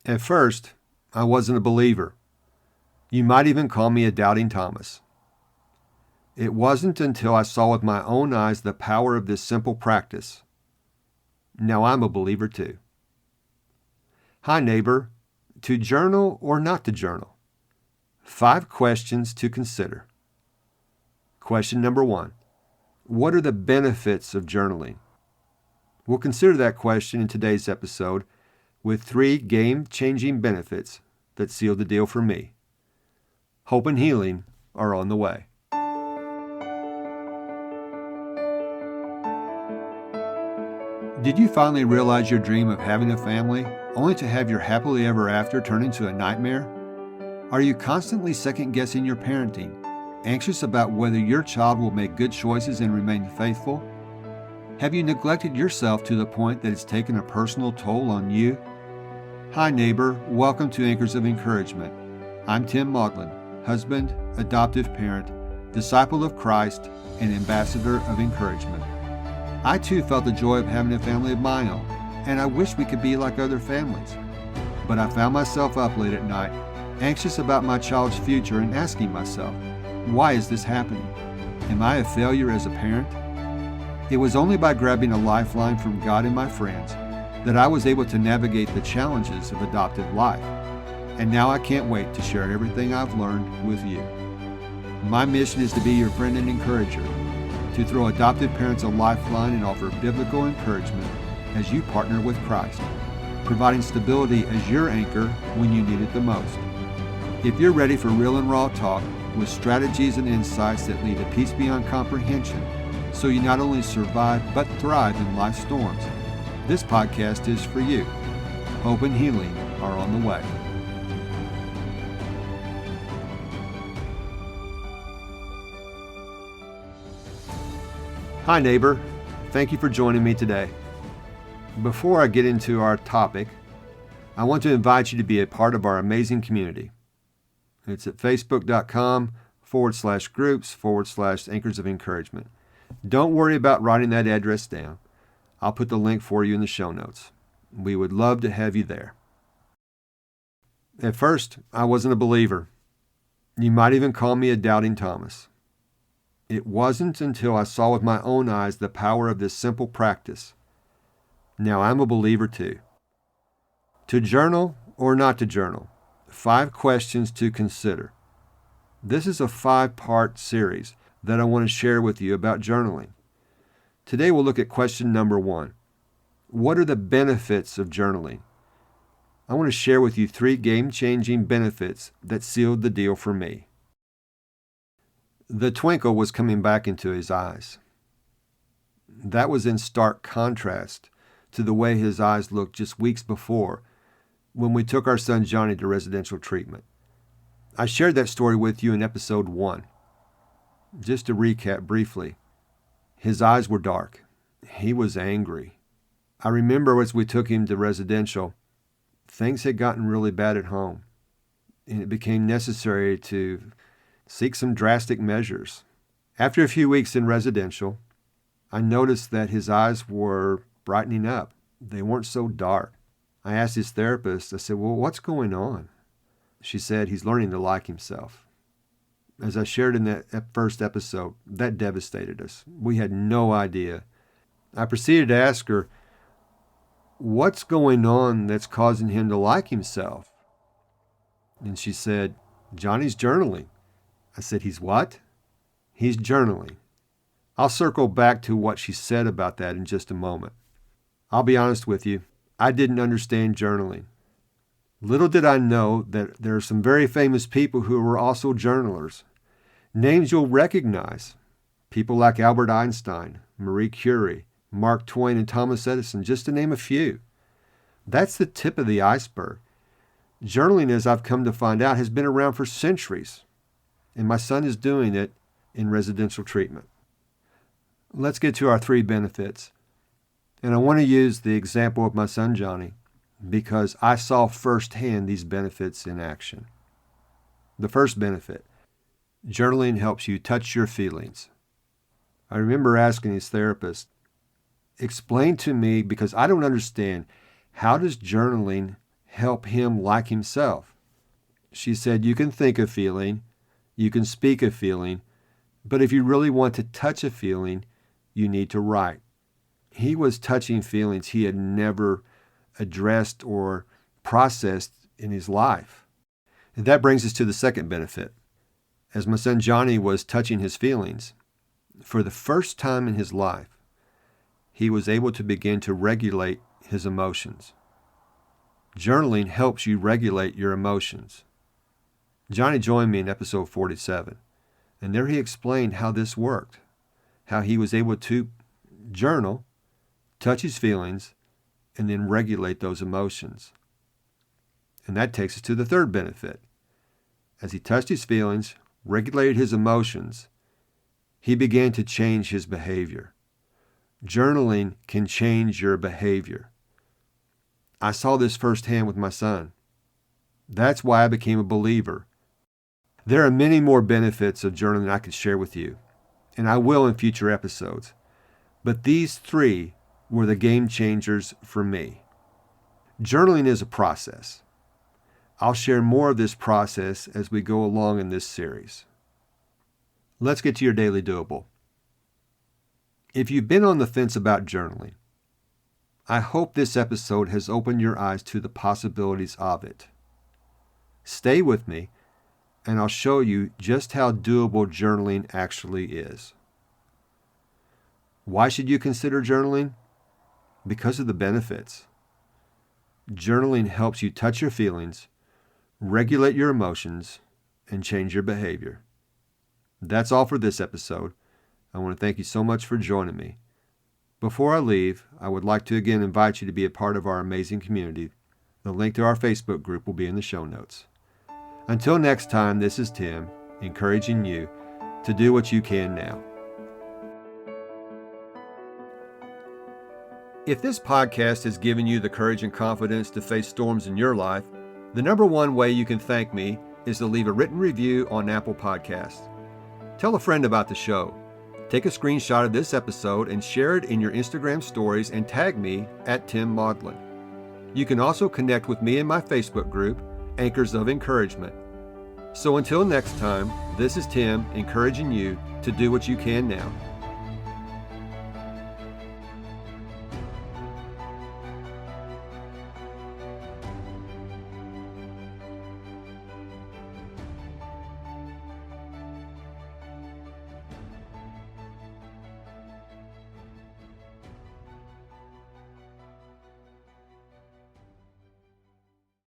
At first, I wasn't a believer. You might even call me a doubting Thomas. It wasn't until I saw with my own eyes the power of this simple practice. Now I'm a believer too. Hi, neighbor. To journal or not to journal? 5 questions to consider. Question number 1. What are the benefits of journaling? We'll consider that question in today's episode with 3 game-changing benefits that sealed the deal for me. Hope and healing are on the way. Did you finally realize your dream of having a family, only to have your happily ever after turn into a nightmare? Are you constantly second-guessing your parenting, anxious about whether your child will make good choices and remain faithful? Have you neglected yourself to the point that it's taken a personal toll on you? Hi, neighbor. Welcome to Anchors of Encouragement. I'm Tim Maudlin, husband, adoptive parent, disciple of Christ, and ambassador of encouragement. I too felt the joy of having a family of my own, and I wish we could be like other families. But I found myself up late at night, anxious about my child's future and asking myself, why is this happening? Am I a failure as a parent? It was only by grabbing a lifeline from God and my friends that I was able to navigate the challenges of adoptive life. And now I can't wait to share everything I've learned with you. My mission is to be your friend and encourager, to throw adoptive parents a lifeline and offer biblical encouragement as you partner with Christ, providing stability as your anchor when you need it the most. If you're ready for real and raw talk with strategies and insights that lead to peace beyond comprehension, so you not only survive but thrive in life's storms, this podcast is for you. Hope and healing are on the way. Hi, neighbor. Thank you for joining me today. Before I get into our topic, I want to invite you to be a part of our amazing community. It's at facebook.com/groups/Anchors of Encouragement. Don't worry about writing that address down. I'll put the link for you in the show notes. We would love to have you there. At first, I wasn't a believer. You might even call me a doubting Thomas. It wasn't until I saw with my own eyes the power of this simple practice. Now I'm a believer too. To journal or not to journal? 5 questions to consider. This is a 5-part series that I want to share with you about journaling. Today we'll look at question number 1. What are the benefits of journaling? I want to share with you 3 game-changing benefits that sealed the deal for me. The twinkle was coming back into his eyes. That was in stark contrast to the way his eyes looked just weeks before when we took our son Johnny to residential treatment. I shared that story with you in episode 1. Just to recap briefly, his eyes were dark. He was angry. I remember as we took him to residential, things had gotten really bad at home, and it became necessary to seek some drastic measures. After a few weeks in residential, I noticed that his eyes were brightening up. They weren't so dark. I asked his therapist, I said, well, what's going on? She said, he's learning to like himself. As I shared in that first episode, that devastated us. We had no idea. I proceeded to ask her, what's going on that's causing him to like himself? And she said, Johnny's journaling. I said, he's what? He's journaling. I'll circle back to what she said about that in just a moment. I'll be honest with you, I didn't understand journaling. Little did I know that there are some very famous people who were also journalers. Names you'll recognize. People like Albert Einstein, Marie Curie, Mark Twain, and Thomas Edison, just to name a few. That's the tip of the iceberg. Journaling, as I've come to find out, has been around for centuries, and my son is doing it in residential treatment. Let's get to our 3 benefits. And I want to use the example of my son Johnny because I saw firsthand these benefits in action. The first benefit, journaling helps you touch your feelings. I remember asking his therapist, explain to me, because I don't understand, how does journaling help him like himself. She said, you can think a feeling, you can speak a feeling, but if you really want to touch a feeling, you need to write. He was touching feelings he had never addressed or processed in his life. And that brings us to the second benefit. As my son Johnny was touching his feelings, for the first time in his life, he was able to begin to regulate his emotions. Journaling helps you regulate your emotions. Johnny joined me in episode 47, and there he explained how this worked, how he was able to journal, touch his feelings, and then regulate those emotions. And that takes us to the third benefit. As he touched his feelings, regulated his emotions, he began to change his behavior. Journaling can change your behavior. I saw this firsthand with my son. That's why I became a believer. There are many more benefits of journaling I could share with you, and I will in future episodes. But these three were the game changers for me. Journaling is a process. I'll share more of this process as we go along in this series. Let's get to your daily doable. If you've been on the fence about journaling, I hope this episode has opened your eyes to the possibilities of it. Stay with me, and I'll show you just how doable journaling actually is. Why should you consider journaling? Because of the benefits. Journaling helps you touch your feelings, regulate your emotions, and change your behavior. That's all for this episode. I want to thank you so much for joining me. Before I leave, I would like to again invite you to be a part of our amazing community. The link to our Facebook group will be in the show notes. Until next time, this is Tim, encouraging you to do what you can now. If this podcast has given you the courage and confidence to face storms in your life, the number one way you can thank me is to leave a written review on Apple Podcasts. Tell a friend about the show. Take a screenshot of this episode and share it in your Instagram stories and tag me at Tim Maudlin. You can also connect with me in my Facebook group, Anchors of Encouragement. So until next time, this is Tim encouraging you to do what you can now.